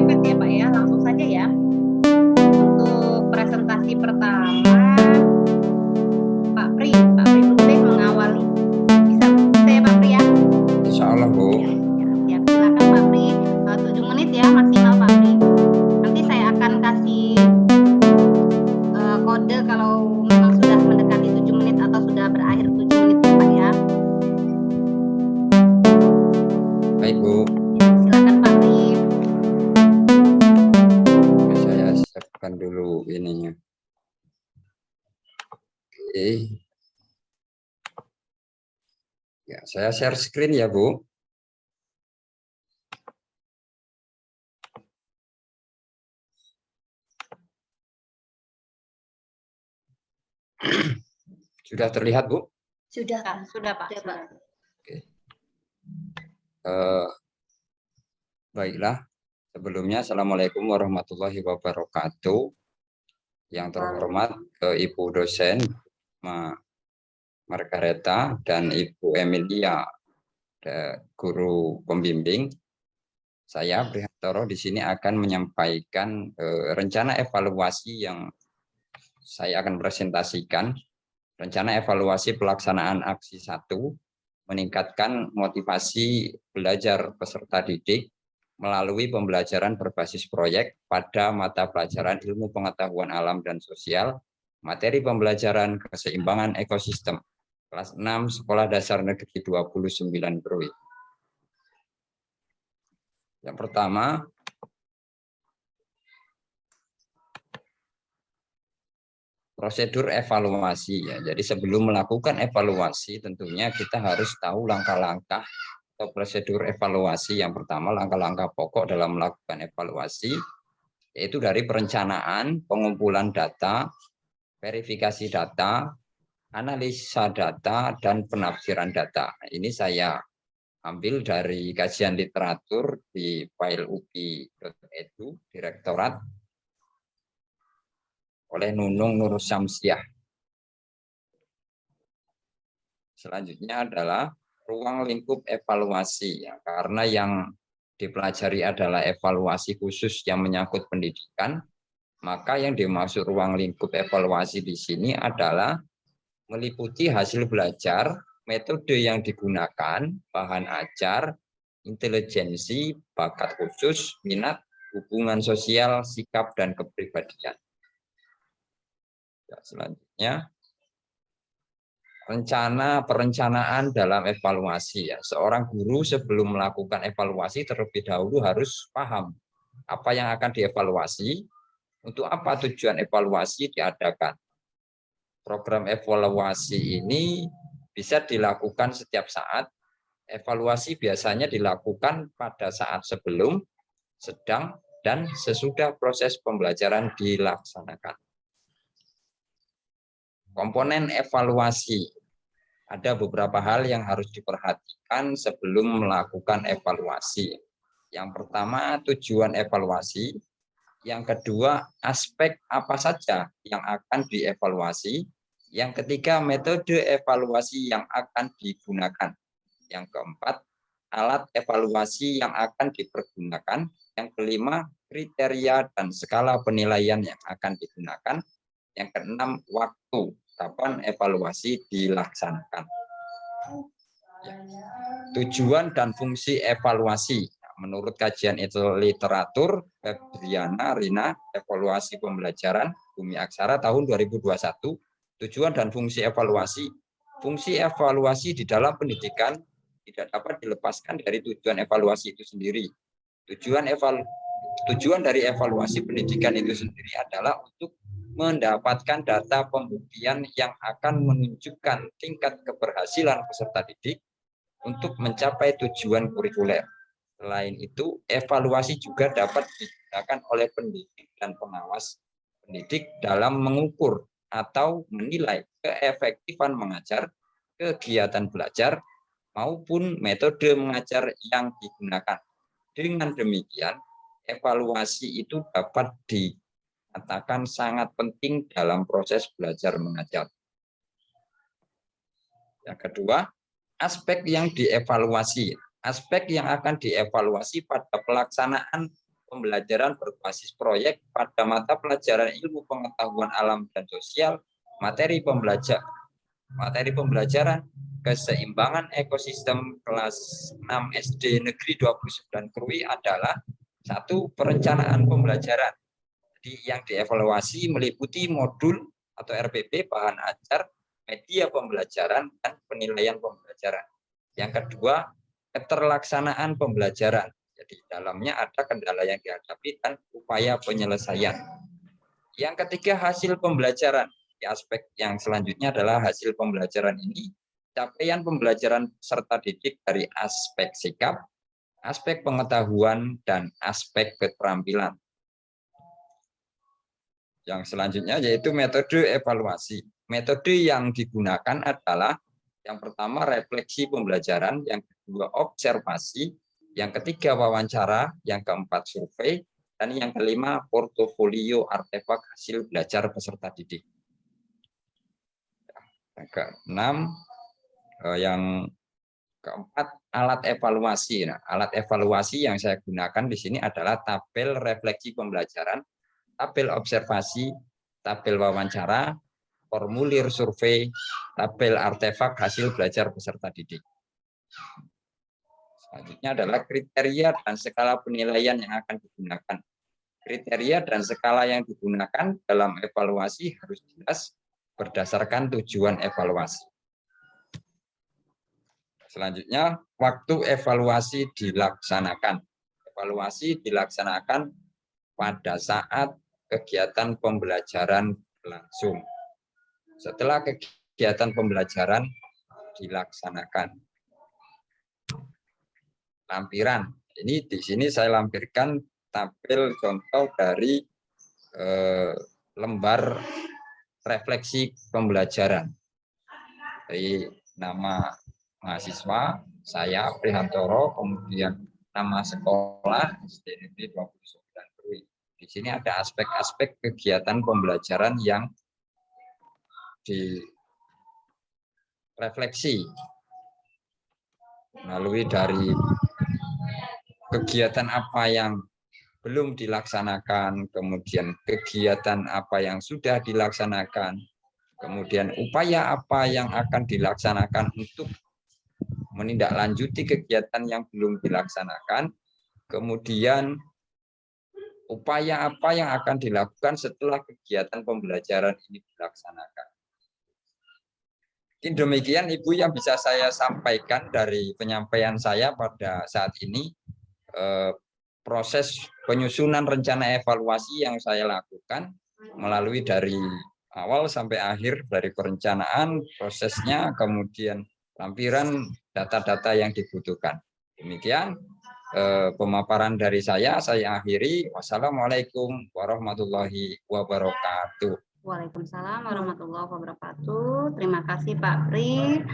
mepet ya Pak ya, langsung saja ya. Untuk presentasi pertama, Pak Pri dulu deh mengawali. Bisa ya Pak Pri ya? Insya Allah Bu. Ya, silakan Pak Pri, 7 menit ya maksimal Pak Pri. Nanti saya akan kasih kode kalau memang sudah mendekati 7 menit atau sudah berakhir 7 menit ya Pak ya. Baik Bu. Ya, silakan Pak Pri. Saya siapkan dulu ininya. Oke. Ya, saya share screen ya Bu. Sudah terlihat Bu? Sudah Pak. Oke. Baiklah. Sebelumnya Assalamualaikum warahmatullahi wabarakatuh. Yang terhormat Ibu dosen Margareta dan Ibu Emilia, guru pembimbing. Saya Prihartoro di sini akan menyampaikan rencana evaluasi yang saya akan presentasikan. Rencana evaluasi pelaksanaan aksi 1, meningkatkan motivasi belajar peserta didik melalui pembelajaran berbasis proyek pada mata pelajaran ilmu pengetahuan alam dan sosial, materi pembelajaran keseimbangan ekosistem, kelas 6 Sekolah Dasar Negeri 29 Brui. Yang pertama, prosedur evaluasi ya. Jadi sebelum melakukan evaluasi tentunya kita harus tahu langkah-langkah atau prosedur evaluasi. Yang pertama, langkah-langkah pokok dalam melakukan evaluasi yaitu dari perencanaan, pengumpulan data, verifikasi data, analisa data, dan penafsiran data. Ini saya ambil dari kajian literatur di file upi.edu Direktorat oleh Nunung Nur Syamsiah. Selanjutnya adalah ruang lingkup evaluasi ya, karena yang dipelajari adalah evaluasi khusus yang menyangkut pendidikan, maka yang dimaksud ruang lingkup evaluasi di sini adalah meliputi hasil belajar, metode yang digunakan, bahan ajar, intelijensi, bakat khusus, minat, hubungan sosial, sikap, dan kepribadian. Ya, selanjutnya, perencanaan dalam evaluasi. Ya. Seorang guru sebelum melakukan evaluasi terlebih dahulu harus paham apa yang akan dievaluasi, untuk apa tujuan evaluasi diadakan. Program evaluasi ini bisa dilakukan setiap saat. Evaluasi biasanya dilakukan pada saat sebelum, sedang, dan sesudah proses pembelajaran dilaksanakan. Komponen evaluasi. Ada beberapa hal yang harus diperhatikan sebelum melakukan evaluasi. Yang pertama, tujuan evaluasi. Yang kedua, aspek apa saja yang akan dievaluasi. Yang ketiga, metode evaluasi yang akan digunakan. Yang keempat, alat evaluasi yang akan dipergunakan. Yang kelima, kriteria dan skala penilaian yang akan digunakan. Yang keenam, waktu kapan evaluasi dilaksanakan. Ya. Tujuan dan fungsi evaluasi. Menurut kajian literatur Febriana Rina, evaluasi pembelajaran Bumi Aksara tahun 2021, tujuan dan fungsi evaluasi. Fungsi evaluasi di dalam pendidikan tidak dapat dilepaskan dari tujuan evaluasi itu sendiri. Tujuan dari evaluasi pendidikan itu sendiri adalah untuk mendapatkan data pembuktian yang akan menunjukkan tingkat keberhasilan peserta didik untuk mencapai tujuan kurikuler. Selain itu, evaluasi juga dapat digunakan oleh pendidik dan pengawas pendidik dalam mengukur atau menilai keefektifan mengajar, kegiatan belajar, maupun metode mengajar yang digunakan. Dengan demikian, evaluasi itu dapat dikatakan sangat penting dalam proses belajar mengajar. Yang kedua, aspek yang dievaluasi. Aspek yang akan dievaluasi pada pelaksanaan pembelajaran berbasis proyek pada mata pelajaran ilmu pengetahuan alam dan sosial, materi pembelajaran keseimbangan ekosistem kelas 6 SD Negeri 29 Krui adalah satu, perencanaan pembelajaran. Jadi yang dievaluasi meliputi modul atau RPP, bahan ajar, media pembelajaran, dan penilaian pembelajaran. Yang kedua, keterlaksanaan pembelajaran. Jadi dalamnya ada kendala yang dihadapi dan upaya penyelesaian. Yang ketiga, hasil pembelajaran. Di aspek yang selanjutnya adalah hasil pembelajaran ini, capaian pembelajaran serta didik dari aspek sikap, aspek pengetahuan, dan aspek keterampilan. Yang selanjutnya yaitu metode evaluasi. Metode yang digunakan adalah yang pertama refleksi pembelajaran, yang kedua observasi, yang ketiga wawancara, yang keempat survei, dan yang kelima portofolio artefak hasil belajar peserta didik. Yang keenam, yang keempat alat evaluasi. Nah, alat evaluasi yang saya gunakan di sini adalah tabel refleksi pembelajaran, tabel observasi, tabel wawancara, formulir survei, tabel artefak hasil belajar peserta didik. Selanjutnya adalah kriteria dan skala penilaian yang akan digunakan. Kriteria dan skala yang digunakan dalam evaluasi harus jelas berdasarkan tujuan evaluasi. Selanjutnya, waktu evaluasi dilaksanakan. Evaluasi dilaksanakan pada saat kegiatan pembelajaran berlangsung. Setelah kegiatan pembelajaran dilaksanakan. Lampiran. Ini di sini saya lampirkan tabel contoh dari lembar refleksi pembelajaran. Dari nama mahasiswa, saya Prihantoro, kemudian nama sekolah SD Negeri 29 Krui. Di sini ada aspek-aspek kegiatan pembelajaran yang direfleksi melalui dari kegiatan apa yang belum dilaksanakan, kemudian kegiatan apa yang sudah dilaksanakan, kemudian upaya apa yang akan dilaksanakan untuk menindaklanjuti kegiatan yang belum dilaksanakan, kemudian upaya apa yang akan dilakukan setelah kegiatan pembelajaran ini dilaksanakan. Demikian Ibu yang bisa saya sampaikan dari penyampaian saya pada saat ini. Proses penyusunan rencana evaluasi yang saya lakukan melalui dari awal sampai akhir, dari perencanaan, prosesnya, kemudian lampiran data-data yang dibutuhkan. Demikian pemaparan dari saya akhiri. Wassalamualaikum warahmatullahi wabarakatuh. Waalaikumsalam warahmatullahi wabarakatuh. Terima kasih Pak Pri.